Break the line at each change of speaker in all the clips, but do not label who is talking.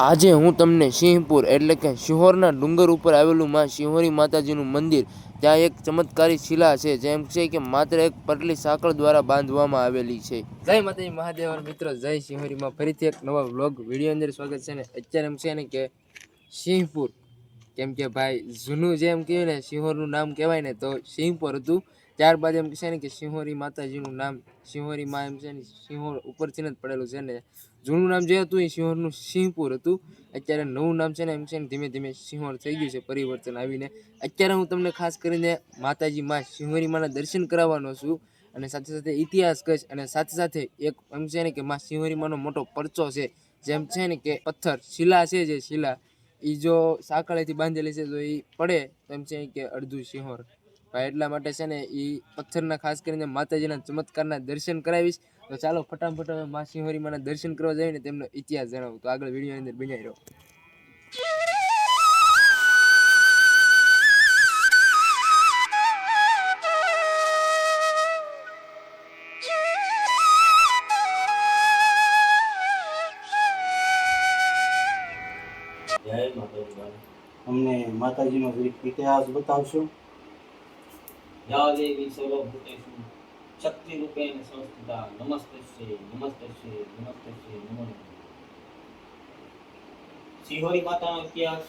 આજે હું તમને સિંહપુર એટલે કે શિહોરના ડુંગર ઉપર આવેલું માં શિહોરી માતાજીનું મંદિર, ત્યાં એક ચમત્કારી શિલા છે, જેમ છે કે માત્ર એક પટલી સાંકળ દ્વારા બાંધવામાં આવેલી છે. જય માતાજી મહાદેવ મિત્રો, જય શિહોરીમાં ફરીથી એક નવા વ્લોગ વિડીયો અંદર સ્વાગત છે. ને અત્યારે એમ છે ને કે સિંહપુર, કેમ કે ભાઈ જૂનું જેમ કહ્યું ને શિહોરનું નામ કહેવાય ને તો સિંહપુર હતું. ત્યારબાદ એમ છે ને કે શિહોરી માતાજીનું નામ શિહોરી માં એમ છે ને સિંહોર ઉપરથી જ પડેલું છે ને જૂનું નામ જે હતું એ શિહોરનું સિંહપુર હતું. અત્યારે નવું નામ છે ને એમ છે ને ધીમે ધીમે શિહોર થઈ ગયું છે પરિવર્તન આવીને. અત્યારે હું તમને ખાસ કરીને માતાજી માં શિહોરી માના દર્શન કરાવવાનો છું, અને સાથે સાથે ઇતિહાસ કહીશ, અને સાથે સાથે એક એમ છે ને કે માં શિહોરી માનો મોટો પરચો છે, જેમ છે ને કે પથ્થર શિલા છે, જે શિલા એ જો સાંકળેથી બાંધેલી છે તો એ પડે તો એમ છે કે અડધું શિહોર ભાઈ. એટલા માટે છે ને એ પથ્થરના ખાસ કરીને માતાજીના ચમત્કારના દર્શન કરાવીશ. તો ચાલો ફટાફટ હવે માં શિહોરી માના દર્શન કરવા જઈને તેમનો ઇતિહાસ જણાવું. તો આગળ વિડીયોની અંદર બન્યા રહ્યો.
જય માતાજી. અમને માતાજીનો ઇતિહાસ બતાવશો? યા દેવી સર્વભૂતેષુ શક્તિ રૂપેણ સંસ્થિતા નમસ્તસ્યૈ નમસ્તસ્યૈ નમસ્તસ્યૈ નમો નમઃ. શિહોરી માતાનો ઇતિહાસ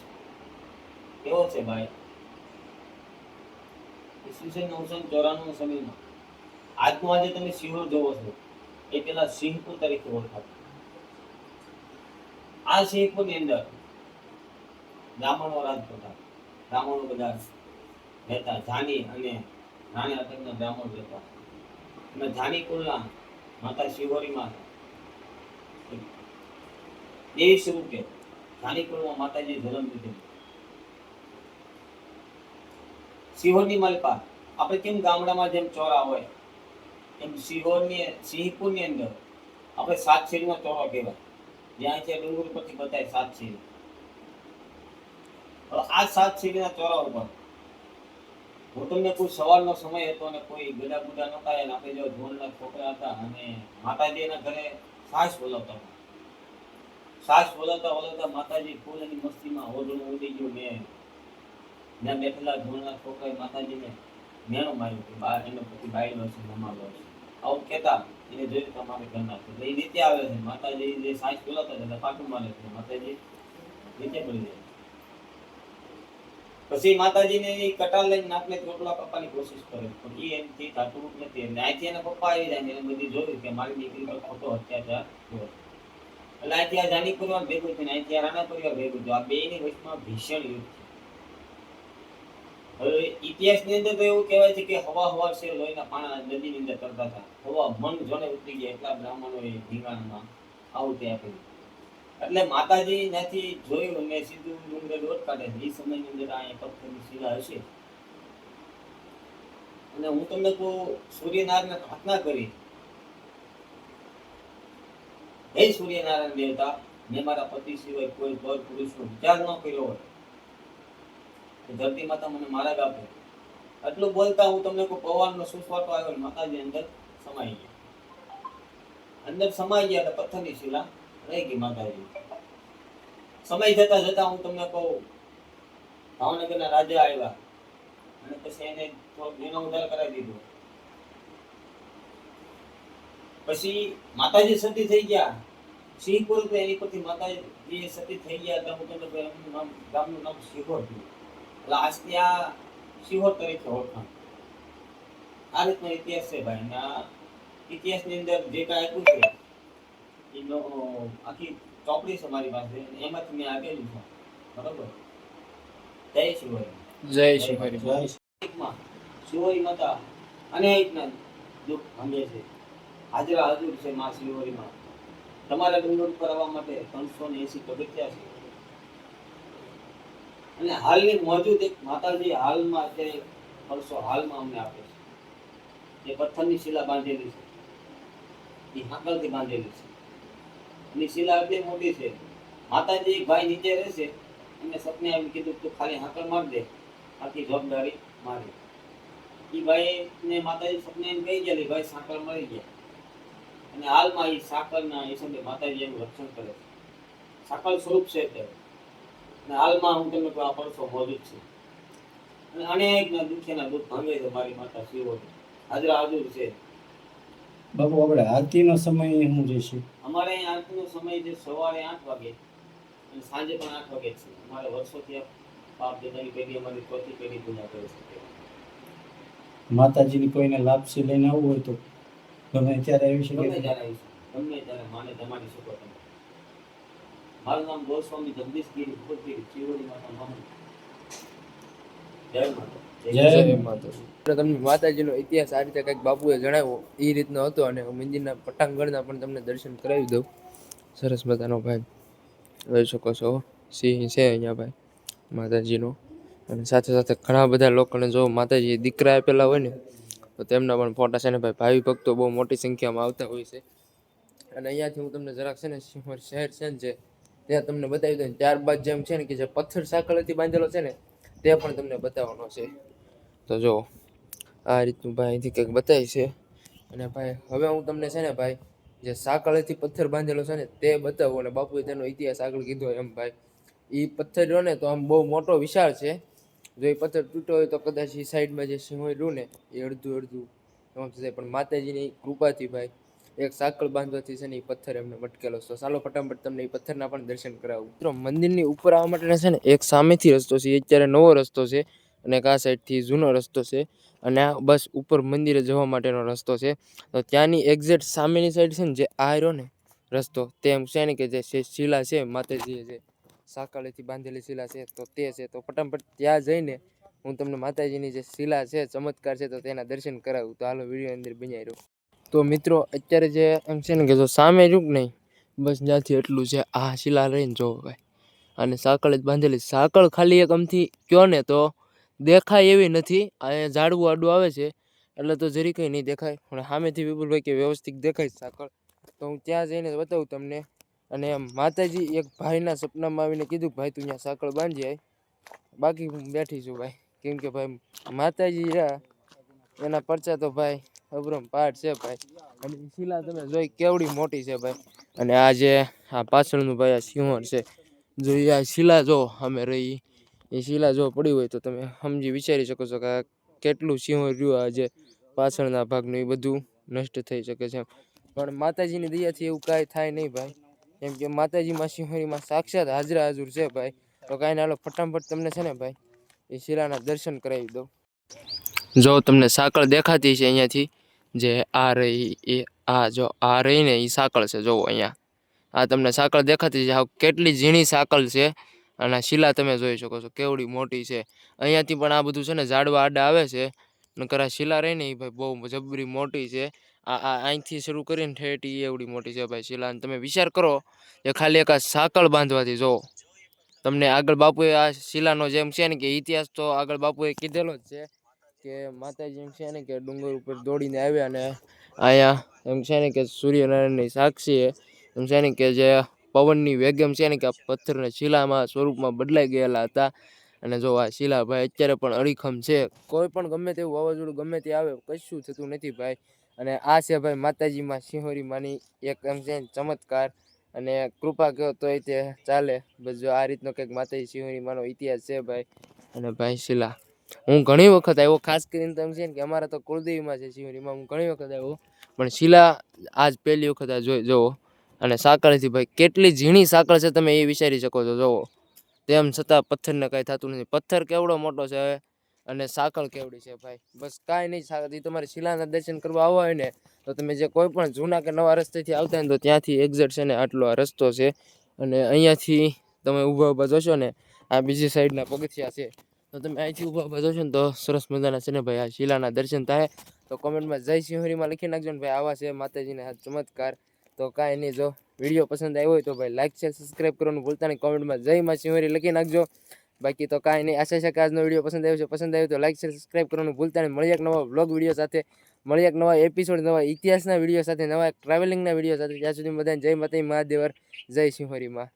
કેવો છે ભાઈ? ઈસવીસન 994 સમયમાં આજનો આજે તમે શિહોર જોવો છો એ પેલા સિંહપુર તરીકે ઓળખાતું. આ સિંહપુરની અંદર બ્રાહ્મણો રાજ કરતા, બ્રાહ્મણો બધા રહેતા. જાની અને રાણી અટકના બ્રાહ્મણ રહેતા, અને જાની કુળના માતા શિહોરી માતા દેવી સ્વરૂપે જાની કુળમાં માતાજી જન્મ લીધો. શિહોરની માલપા આપણે કેમ ગામડામાં જેમ ચોરા હોય એમ સિંહપુરની અંદર આપણે સાત શેરીનો ચોરો કહેવાય, જ્યાં છે ડુંગર પરથી બતાય સાત શેરી. આ સાત શેરીના ચોરા ઉપર હું તમને કોઈ સવારનો સમય હતો અને કોઈ ગડા ગુડા નતા, અને આપણે જો ધોળના છોકરા હતા, અને માતાજીના ઘરે સાસ બોલાવતા બોલાવતા માતાજી ફૂલ એની મસ્તીમાં ઓઢણું ઉડી ગયું ને ત્યાં બેઠેલા ધોળના છોકરાએ માતાજીને મેણું માર્યું કે બહાર એનો પછી બાયલો છે, મમાલો છે, આવું કહેતા. એને જોયું તમારે ઘરના છે એટલે એ રીતે આવે છે. માતાજી જે સાસ બોલાવતા હતા પાટું મારે છે, માતાજી નીચે પડી જાય. પછી માતાજીને એ કટાર લઈને નાકને ચોટલા કપવાની કોશિશ કરે, પણ એ એમથી થતું નથી. એટલે અહીંથી એના પપ્પા આવી જાય, એને બધી જોયું કે મારી દીકરી પર ખોટો અત્યાચાર થયો. એટલે અહીંથી આ જાની પરિવાર ભેગું થયું, અહીંથી આ રાણા પરિવાર ભેગું થયું. આ બેયની વચમાં ભીષણ યુદ્ધ છે. હવે ઇતિહાસની અંદર તો એવું કહેવાય છે કે હવા છે લોહીના પાણા નદીની અંદર તરતા હતા. હવા મન જોને ઉતરી ગયા એટલા બ્રાહ્મણોએ ધીંગાણમાં આહુતિ આપી. એટલે માતાજી ત્યાંથી જોયું ને સીધું ડુંગર દોટ કાઢે. એ સમયની અંદર આ પથ્થરની શિલા હશે. અને હું તમને કહું, સૂર્યનારાયણને પ્રાર્થના કરી, હે સૂર્યનારાયણ દેવતા, મેં મારા પતિ સિવાય કોઈ પર પુરુષનો વિચાર ન કર્યો હોય, ધરતી માતા મને મારા જ આપે. એટલું બોલતા હું તમને કોઈ પવનનો સુસવાટો આવ્યો, માતાજી અંદર સમાઈ ગયા. તો પથ્થરની શિલા રહી ગઈ માતાજી. સમય જતા જતા હું તમને કહું, ભાવનગરના રાજા આવ્યા અને પછી એને એનો ઉદ્ધાર કરાવી દીધો. પછી માતાજી સતી થઈ ગયા. સિંહપુર એની પરથી માતાજી સતી થઈ ગયા હતા. હું તમને એમનું નામ, ગામનું નામ શિહોર થયું. એટલે આજથી આ શિહોર તરીકે ઓળખાણ. આ રીતનો ઇતિહાસ છે ભાઈ. આ ઇતિહાસની અંદર જે કાંઈ આપ્યું છે એનો આખી ચોપડી છે મારી પાસે, એમાંથી મેં આપેલું છે. બરોબર? જય શિહોરી.
જય શિહોરી.
શિહોરી માતા અનેકના દુઃખ ભાંગે છે. હાજરા હાજર છે માં શિહોરીમાં. તમારા ડુંગર ઉપર આવવા માટે 380 પગથિયા છે. અને હાલની મોજૂદ એક માતાજી હાલમાં અત્યારે વર્ષો હાલમાં અમને આપે છે. જે પથ્થરની શિલા બાંધેલી છે, એ હાંકલથી બાંધેલી છે. અને શિલા એટલી મોટી છે. માતાજી એક ભાઈ નીચે રહેશે, એમને સપને આવી કીધું તું ખાલી હાંકલ માર દે, આખી જવાબદારી મારી. એ ભાઈ ને માતાજી સપને એમ કહી ગયા, ભાઈ સાંકળ મળી ગયા. અને હાલમાં એ સાંકળના હિસાબે માતાજી એનું રક્ષણ કરે છે. સાકળ સ્વરૂપ છે તે. અને હાલમાં હું તમને કહું આ પરસો મોજૂદ છે. અને અનેકના દુખ્યાના દુઃખ ભાંગે છે મારી માતા શિહોર. હાજરા હાજર છે.
બાપુ આપણે આરતીનો સમય શું રહેશે?
અમારે અહીં આરતીનો સમય છે સવારે 8 વાગે અને સાંજે પણ 8 વાગે છે. અમારે વર્ષોથી આ બાપ દાદાની પેઢી અમારી ચોથી પેઢી પૂજા કરે છે.
માતાજીની કોઈને લાપસી લઈને આવવું હોય તો ગમે ત્યારે આવી શકે?
ગમે ત્યારે આવી શકો. ગમે ત્યારે માને જમાડી શકો તમે. મારું નામ ગોસ્વામી જગદીશગીરી ભગતગીરી શિહોરી માતા મહાન. જય માતા.
જય
માતા. તમને માતાજીનો ઇતિહાસ આ રીતે કંઈક બાપુએ જણાવ્યો એ રીતનો હતો, અને મંદિરના પટાંગણના પણ તમને દર્શન કરાવી દઉં. સરસ મજાનો ભાઈ જોઈ શકો છો, સિંહ છે અહીંયા ભાઈ માતાજીનો. અને સાથે સાથે ઘણા બધા લોકોને જો માતાજી દીકરા આપેલા હોય ને તો તેમના પણ ફોટા છે ને ભાઈ. ભાવિ ભક્તો બહુ મોટી સંખ્યામાં આવતા હોય છે. અને અહીંયાથી હું તમને જરાક છે ને શિહોર શહેર છે ને જે ત્યાં તમને બતાવી દઉં. ત્યારબાદ જેમ છે ને કે જે પથ્થર સાંકળથી બાંધેલો છે ને તે પણ તમને બતાવવાનો છે. તો જો આ રીતનું ભાઈ અહીંથી કંઈક બતાવી છે. અને ભાઈ હવે હું તમને છે ને ભાઈ જે સાંકળેથી પથ્થર બાંધેલો છે ને તે બતાવું. અને બાપુએ તેનો ઇતિહાસ આગળ કીધો એમ ભાઈ. એ પથ્થર રહ્યો ને તો આમ બહુ મોટો વિશાળ છે. જો એ પથ્થર તૂટ્યો હોય તો કદાચ એ સાઈડમાં જે સિંહોય રહ્યું ને એ અડધું અડધું એમ થશે. પણ માતાજીની કૃપાથી ભાઈ એક સાંકળ બાંધવાથી છે ને એ પથ્થર એમને મટકેલો છે. તો ચાલો ફટાફટ તમને એ પથ્થરના પણ દર્શન કરાવું. મિત્રો મંદિરની ઉપર આવવા માટે છે ને એક સામેથી રસ્તો છે, એ અત્યારે નવો રસ્તો છે. અને એક આ સાઈડથી જૂનો રસ્તો છે. અને આ બસ ઉપર મંદિરે જવા માટેનો રસ્તો છે. તો ત્યાંની એક્ઝેક્ટ સામેની સાઈડ છે ને જે આ રહ્યો ને રસ્તો તેમ છે ને કે જે શિલા છે માતાજીએ જે સાંકળેથી બાંધેલી શિલા છે તો તે છે. તો ફટાફટ ત્યાં જઈને હું તમને માતાજીની જે શિલા છે ચમત્કાર છે તો તેના દર્શન કરાવું. તો હાલો વિડીયો અંદર બન્યા રહ્યો. તો મિત્રો અત્યારે જે એમ છે ને કે જો સામે રૂક નહીં બસ ત્યાંથી એટલું છે. આ શિલા રહીને જોવો ભાઈ. અને સાંકળ જ બાંધેલી. સાંકળ ખાલી એક આમથી કયો ને તો દેખાય એવી નથી. અહીંયા ઝાડવું આડું આવે છે એટલે તો જરી કંઈ નહીં દેખાય. પણ સામેથી વિપુલભાઈ કે વ્યવસ્થિત દેખાય સાંકળ. તો હું ત્યાં જઈને બતાવું તમને. અને માતાજી એક ભાઈના સપનામાં આવીને કીધું ભાઈ તું અહીંયા સાંકળ બાંધી આય. બાકી હું બેઠી છું ભાઈ. કેમ કે ભાઈ માતાજી રહ્યા એના પરચા તો ભાઈ અબરમ પાઠ છે ભાઈ. અને શિલા તમે જોઈ કેવડી મોટી છે ભાઈ. અને આ જે આ પાછળનું ભાઈ આ સિંહોર છે. જો આ શિલા જો અમે રહી એ શિલા જો પડી હોય તો તમે સમજી વિચારી શકો છો કે આ કેટલું સિંહોર રહ્યું. આ જે પાછળના ભાગનું એ બધું નષ્ટ થઈ શકે છે. પણ માતાજીની દયાથી એવું કાંઈ થાય નહીં ભાઈ. કેમ કે માતાજીમાં સિંહોરીમાં સાક્ષાત હાજરા હાજર છે ભાઈ. તો કાંઈ ના હાલો ફટાફટ તમને છે ને ભાઈ એ શિલાના દર્શન કરાવી દઉં. જો તમને સાંકળ દેખાતી છે અહીંયાથી જે આ રહી એ આ જો આ રહી ને એ સાંકળ છે. જોવો અહીંયા આ તમને સાંકળ દેખાતી છે. કેટલી ઝીણી સાંકળ છે. અને આ શિલા તમે જોઈ શકો છો કેવડી મોટી છે. અહીંયાથી પણ આ બધું છે ને ઝાડવા આડા આવે છે. નકર આ શિલા રહી ને એ ભાઈ બહુ જબરી મોટી છે. આ અહીંથી શરૂ કરીને ઠેઠ એવડી મોટી છે ભાઈ શિલા. તમે વિચાર કરો કે ખાલી એક આ સાંકળ બાંધવાથી જો તમને આગળ બાપુએ આ શિલાનો જેમ છે ને કે ઇતિહાસ તો આગળ બાપુએ કીધેલો જ છે કે માતાજી એમ છે ને કે ડુંગર ઉપર દોડીને આવ્યા અને અહીંયા એમ છે ને કે સૂર્યનારાયણની સાક્ષી એમ છે ને કે જે પવનની વેગમ છે ને કે આ પથ્થરને શિલામાં સ્વરૂપમાં બદલાઈ ગયેલા હતા. અને જો આ શિલા ભાઈ અત્યારે પણ અડીખમ છે. કોઈ પણ ગમે તેવું વાવાઝોડું ગમે તે આવે કશું થતું નથી ભાઈ. અને આ છે ભાઈ માતાજીમાં સિંહોરીમાંની એક એમ છે ચમત્કાર. અને કૃપા કહો તોય તે ચાલે. બસ જો આ રીતનો કંઈક માતાજી સિંહોરીમાંનો ઇતિહાસ છે ભાઈ. અને ભાઈ શિલા હું ઘણી વખત આવ્યો. ખાસ કરીને તમે છે ને કે અમારા તો કુળદેવીમાં છે સિંહોરીમાં. હું ઘણી વખત આવ્યો પણ શિલા આજ પહેલી વખત આ જોઈ જોવો. અને સાંકળથી ભાઈ કેટલી ઝીણી સાંકળ છે તમે એ વિચારી શકો છો. જોવો તેમ છતાં પથ્થરને કાંઈ થતું નથી. પથ્થર કેવડો મોટો છે અને સાંકળ કેવડી છે ભાઈ. બસ કાંઈ નહીં. તમારે શિલાના દર્શન કરવા આવવા હોય ને તો તમે જે કોઈ પણ જૂના કે નવા રસ્તેથી આવતા હોય ને તો ત્યાંથી એક્ઝેક્ટ છે ને આટલો આ રસ્તો છે. અને અહીંયાથી તમે ઊભા ઊભા જોશો ને આ બીજી સાઈડના પગથિયા છે. તો તમે અહીંથી ઊભા ઊભા જોશો ને તો સરસ મજાના છે ને ભાઈ આ શિલાના દર્શન થાય. તો કોમેન્ટમાં જય સિંહોરીમાં લખી નાખજો ને ભાઈ આવા છે માતાજીના હાથ ચમત્કાર. તો કાંઈ નહીં જો વિડીયો પસંદ આવ્યો હોય તો ભાઈ લાઈક શેર સબસ્ક્રાઈબ કરવાનું ભૂલતા નહીં. કોમેન્ટમાં જય માં સિંહોરી લખી નાખજો. બાકી તો કાંઈ નહીં. આશા છે કે આજનો વિડીયો પસંદ આવ્યો છે. પસંદ આવ્યો તો લાઈક શેર સબસ્ક્રાઈબ કરવાનું ભૂલતા નહીં. મળીએ એક નવા વ્લોગ વિડીયો સાથે, મળીએ એક નવા એપિસોડ, નવા ઇતિહાસના વિડીયો સાથે, નવા ટ્રાવેલિંગના વિડીયો સાથે. ત્યાં સુધી બધાને જય માતાજી મહાદેવર, જય સિંહોરીમાં.